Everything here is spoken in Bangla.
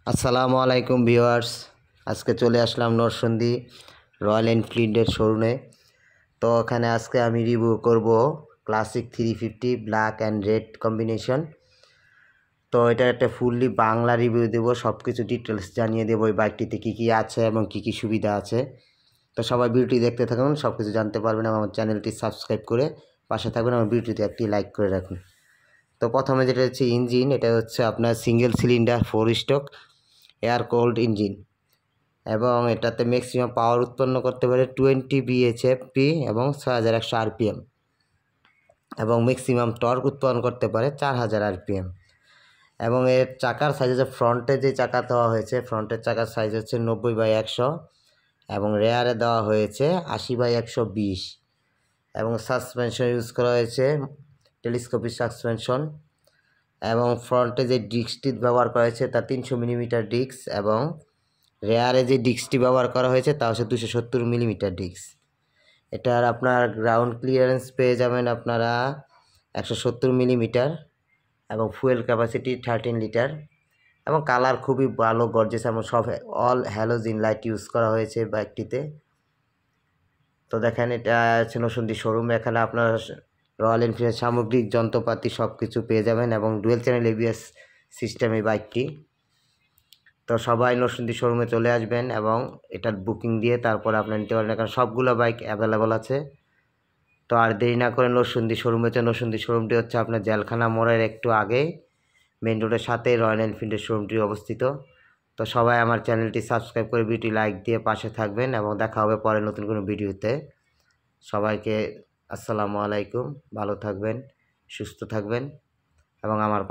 আসসালামু আলাইকুম ভিউয়ার্স। আজকে চলে আসলাম নরসিংদী রয়্যাল এনফিল্ডের শোরুমে। তো এখানে আজকে আমি রিভিউ করব classic 350 black and red combination. তো এটা একটা ফুললি বাংলা রিভিউ দেবো, সব কিছু ডিটেলস জানিয়ে দেবো এই বাইকটিতে কী কী আছে এবং কী কী সুবিধা আছে। তো সবাই ভিডিওটি দেখতে থাকুন, সব কিছু জানতে পারবেন এবং আমার চ্যানেলটি সাবস্ক্রাইব করে পাশে থাকবেন। আমার ভিডিওতে একটি লাইক করে রাখুন। তো প্রথমে যেটা হচ্ছে ইঞ্জিন, এটা হচ্ছে আপনার single cylinder 4 stroke air cold engine এবং এটাতে ম্যাক্সিমাম পাওয়ার উৎপন্ন করতে পারে 20 bhp এবং 6100 rpm এবং ম্যাক্সিমাম টর্ক উৎপন্ন করতে পারে 4000 rpm। এবং এর চাকার সাইজ হচ্ছে, ফ্রন্টে যে চাকা দেওয়া হয়েছে, ফ্রন্টের চাকার সাইজ হচ্ছে 90/100 এবং রেয়ারে দেওয়া হয়েছে 80/120 এবং সাসপেনশন ইউজ করা হয়েছে টেলিস্কোপিক সাসপেনশন। এবং ফ্রন্টে যে ডিস্কটি ব্যবহার করা হয়েছে তা 300 মিলিমিটার ডিস্ক এবং রেয়ারে যে ডিস্কটি ব্যবহার করা হয়েছে তা হচ্ছে 270 মিলিমিটার ডিস্ক। এটার আপনার গ্রাউন্ড ক্লিয়ারেন্স পেয়ে যাবেন আপনারা 170 মিলিমিটার এবং ফুয়েল ক্যাপাসিটি 13 লিটার এবং কালার খুবই ভালো গর্জিয়াস এবং সব অল হ্যালোজিন লাইট ইউজ করা হয়েছে বাইকটিতে। তো দেখেন, এটা আছে নরসিংদী শোরুম। এখানে আপনারা রয়্যাল এনফিল্ডের সামগ্রিক যন্ত্রপাতি সব কিছু পেয়ে যাবেন এবং ডুয়েল চ্যানেল এবিএস সিস্টেম এই বাইকটি। তো সবাই নরসিংদী শোরুমে চলে আসবেন এবং এটার বুকিং দিয়ে তারপরে আপনারা নিতে পারবেন, কারণ সবগুলো বাইক অ্যাভেলেবল আছে। তো আর দেরি না করে নরসিংদী শোরুমে নরসিংদী শোরুমটি হচ্ছে আপনার জেলখানা মোড়ের একটু আগে, মেন রোডের সাথে রয়্যাল এনফিল্ডের শোরুমটি অবস্থিত। তো সবাই আমার চ্যানেলটি সাবস্ক্রাইব করে ভিডিওটি লাইক দিয়ে পাশে থাকবেন এবং দেখা হবে পরে নতুন কোনো ভিডিওতে। সবাইকে আসসালামু আলাইকুম, ভালো থাকবেন, সুস্থ থাকবেন এবং আমার